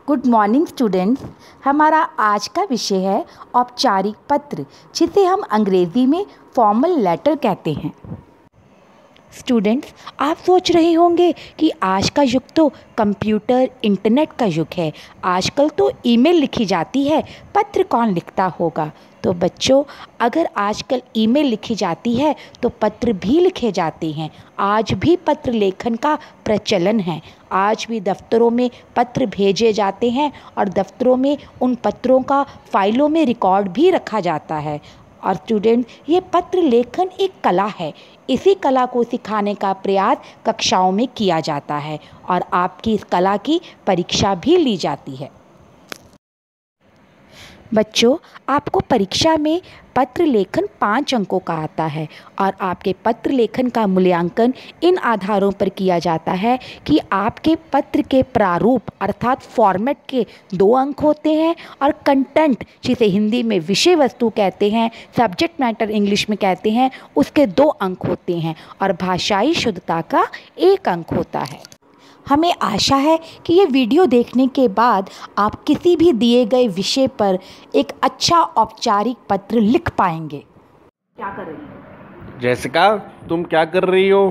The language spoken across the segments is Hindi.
Good morning students. हमारा आज का विषय है औपचारिक पत्र, जिसे हम अंग्रेज़ी में फॉर्मल लेटर कहते हैं। स्टूडेंट्स, आप सोच रहे होंगे कि आज का युग तो कंप्यूटर इंटरनेट का युग है। आजकल तो ईमेल लिखी जाती है, पत्र कौन लिखता होगा। तो बच्चों, अगर आजकल ईमेल लिखी जाती है तो पत्र भी लिखे जाते हैं। आज भी पत्र लेखन का प्रचलन है। आज भी दफ्तरों में पत्र भेजे जाते हैं और दफ्तरों में उन पत्रों का फाइलों में रिकॉर्ड भी रखा जाता है। और स्टूडेंट, ये पत्र लेखन एक कला है। इसी कला को सिखाने का प्रयास कक्षाओं में किया जाता है और आपकी इस कला की परीक्षा भी ली जाती है। बच्चों, आपको परीक्षा में पत्र लेखन 5 अंकों का आता है और आपके पत्र लेखन का मूल्यांकन इन आधारों पर किया जाता है कि आपके पत्र के प्रारूप अर्थात फॉर्मेट के 2 अंक होते हैं और कंटेंट, जिसे हिंदी में विषय वस्तु कहते हैं, सब्जेक्ट मैटर इंग्लिश में कहते हैं, उसके 2 अंक होते हैं और भाषाई शुद्धता का 1 अंक होता है। हमें आशा है कि ये वीडियो देखने के बाद आप किसी भी दिए गए विषय पर एक अच्छा औपचारिक पत्र लिख पाएंगे। क्या कर रही हो जैसिका, तुम क्या कर रही हो?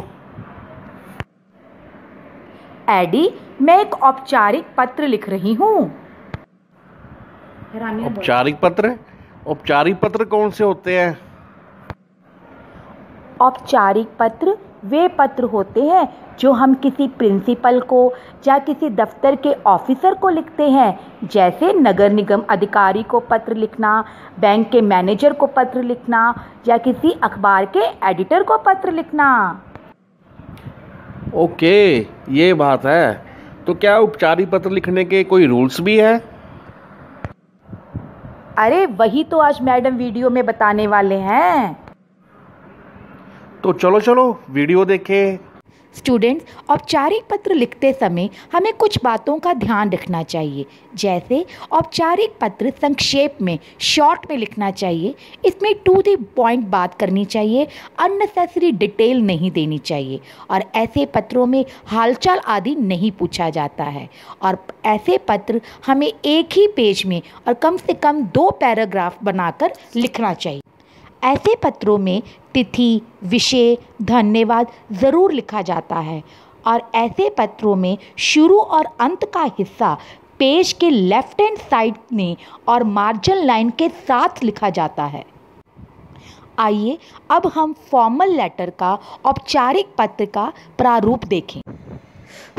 एडी, मैं एक औपचारिक पत्र लिख रही हूँ। औपचारिक पत्र? औपचारिक पत्र कौन से होते हैं? औपचारिक पत्र वे पत्र होते हैं जो हम किसी प्रिंसिपल को या किसी दफ्तर के ऑफिसर को लिखते हैं, जैसे नगर निगम अधिकारी को पत्र लिखना, बैंक के मैनेजर को पत्र लिखना या किसी अखबार के एडिटर को पत्र लिखना। ओके, ये बात है। तो क्या औपचारिक पत्र लिखने के कोई रूल्स भी हैं? अरे वही तो आज मैडम वीडियो में बताने वाले हैं। तो चलो वीडियो देखें। स्टूडेंट्स, औपचारिक पत्र लिखते समय हमें कुछ बातों का ध्यान रखना चाहिए। जैसे औपचारिक पत्र संक्षेप में, शॉर्ट में लिखना चाहिए। इसमें टू द पॉइंट बात करनी चाहिए, अननेसेसरी डिटेल नहीं देनी चाहिए और ऐसे पत्रों में हालचाल आदि नहीं पूछा जाता है। और ऐसे पत्र हमें एक ही पेज में और कम से कम 2 पैराग्राफ बनाकर लिखना चाहिए। ऐसे पत्रों में तिथि, विषय, धन्यवाद ज़रूर लिखा जाता है और ऐसे पत्रों में शुरू और अंत का हिस्सा पेज के लेफ्ट हैंड साइड में और मार्जिन लाइन के साथ लिखा जाता है। आइए अब हम फॉर्मल लेटर का, औपचारिक पत्र का प्रारूप देखें।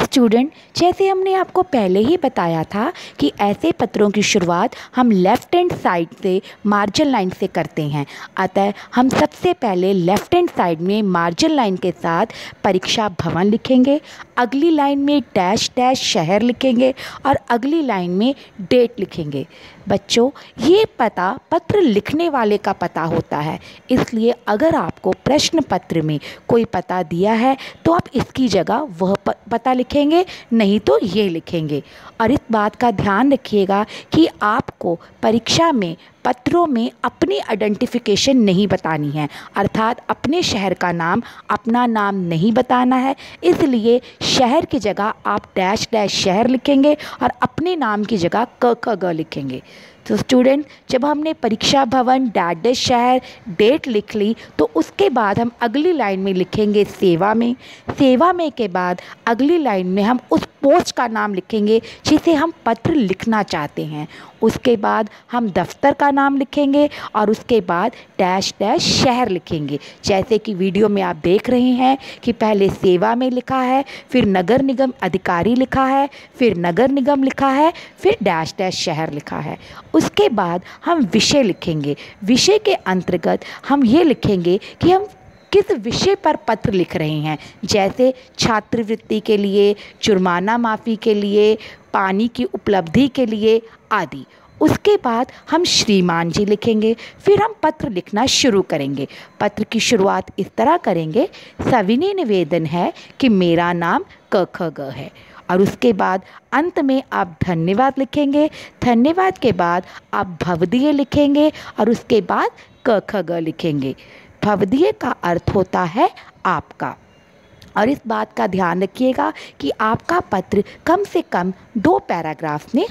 स्टूडेंट, जैसे हमने आपको पहले ही बताया था कि ऐसे पत्रों की शुरुआत हम लेफ़्ट हैंड साइड से मार्जिन लाइन से करते हैं। अतः हम सबसे पहले लेफ़्ट हैंड साइड में मार्जिन लाइन के साथ परीक्षा भवन लिखेंगे, अगली लाइन में डैश डैश शहर लिखेंगे और अगली लाइन में डेट लिखेंगे। बच्चों, ये पता पत्र लिखने वाले का पता होता है, इसलिए अगर आपको प्रश्न पत्र में कोई पता दिया है तो आप इसकी जगह वह पता लिखेंगे, नहीं तो ये लिखेंगे। और इस बात का ध्यान रखिएगा कि आपको परीक्षा में पत्रों में अपनी आइडेंटिफिकेशन नहीं बतानी है, अर्थात अपने शहर का नाम, अपना नाम नहीं बताना है। इसलिए शहर की जगह आप डैश डैश शहर लिखेंगे और अपने नाम की जगह क ख ग लिखेंगे। तो स्टूडेंट, जब हमने परीक्षा भवन, डैश डैश शहर, डेट लिख ली तो उसके बाद हम अगली लाइन में लिखेंगे सेवा में। सेवा में के बाद अगली लाइन में हम उस पोस्ट का नाम लिखेंगे जिसे हम पत्र लिखना चाहते हैं। उसके बाद हम दफ्तर का नाम लिखेंगे और उसके बाद डैश डैश शहर लिखेंगे। जैसे कि वीडियो में आप देख रहे हैं कि पहले सेवा में लिखा है, फिर नगर निगम अधिकारी लिखा है, फिर नगर निगम लिखा है, फिर डैश डैश शहर लिखा है। उसके बाद हम विषय लिखेंगे। विषय के अंतर्गत हम ये लिखेंगे कि हम किस विषय पर पत्र लिख रहे हैं, जैसे छात्रवृत्ति के लिए, जुर्माना माफ़ी के लिए, पानी की उपलब्धि के लिए आदि। उसके बाद हम श्रीमान जी लिखेंगे। फिर हम पत्र लिखना शुरू करेंगे। पत्र की शुरुआत इस तरह करेंगे, सविनय निवेदन है कि मेरा नाम क ख ग है। और उसके बाद अंत में आप धन्यवाद लिखेंगे। धन्यवाद के बाद आप भवदीय लिखेंगे और उसके बाद क ख ग लिखेंगे। भवदीय का अर्थ होता है आपका। और इस बात का ध्यान रखिएगा कि आपका पत्र कम से कम 2 पैराग्राफ में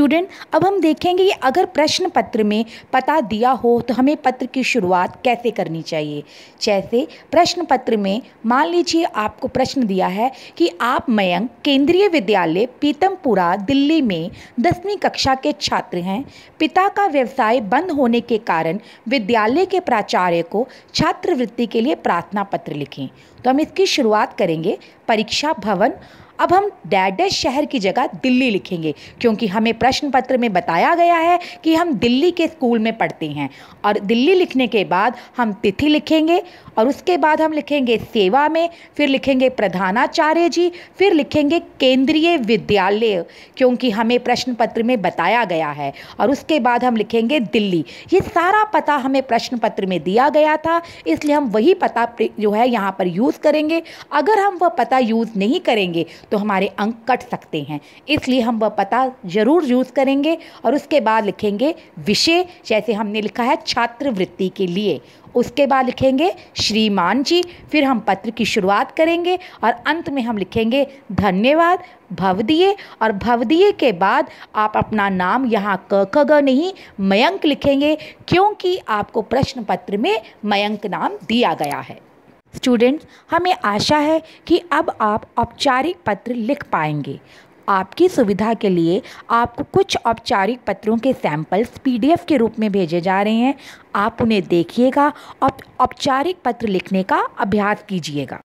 स्टूडेंट, अब हम देखेंगे कि अगर प्रश्न पत्र में पता दिया हो तो हमें पत्र की शुरुआत कैसे करनी चाहिए। जैसे प्रश्न पत्र में मान लीजिए आपको प्रश्न दिया है कि आप मयंक केंद्रीय विद्यालय पीतमपुरा दिल्ली में 10वीं कक्षा के छात्र हैं। पिता का व्यवसाय बंद होने के कारण विद्यालय के प्राचार्य को छात्रवृत्ति के लिए प्रार्थना पत्र लिखें। तो हम इसकी शुरुआत करेंगे परीक्षा भवन। अब हम डैश शहर की जगह दिल्ली लिखेंगे, क्योंकि हमें प्रश्न पत्र में बताया गया है कि हम दिल्ली के स्कूल में पढ़ते हैं। और दिल्ली लिखने के बाद हम तिथि लिखेंगे और उसके बाद हम लिखेंगे सेवा में, फिर लिखेंगे प्रधानाचार्य जी, फिर लिखेंगे केंद्रीय विद्यालय, क्योंकि हमें प्रश्न पत्र में बताया गया है। और उसके बाद हम लिखेंगे दिल्ली। ये सारा पता हमें प्रश्न पत्र में दिया गया था, इसलिए हम वही पता जो है यहाँ पर यूज़ करेंगे। अगर हम वह पता यूज़ नहीं करेंगे तो हमारे अंक कट सकते हैं, इसलिए हम वह पता ज़रूर यूज़ करेंगे। और उसके बाद लिखेंगे विषय, जैसे हमने लिखा है छात्रवृत्ति के लिए। उसके बाद लिखेंगे श्रीमान जी, फिर हम पत्र की शुरुआत करेंगे और अंत में हम लिखेंगे धन्यवाद भवदीय। और भवदीय के बाद आप अपना नाम यहाँ क ख ग नहीं मयंक लिखेंगे, क्योंकि आपको प्रश्न पत्र में मयंक नाम दिया गया है। स्टूडेंट्स, हमें आशा है कि अब आप औपचारिक पत्र लिख पाएंगे। आपकी सुविधा के लिए आपको कुछ औपचारिक पत्रों के सैंपल्स PDF के रूप में भेजे जा रहे हैं। आप उन्हें देखिएगा और औपचारिक पत्र लिखने का अभ्यास कीजिएगा।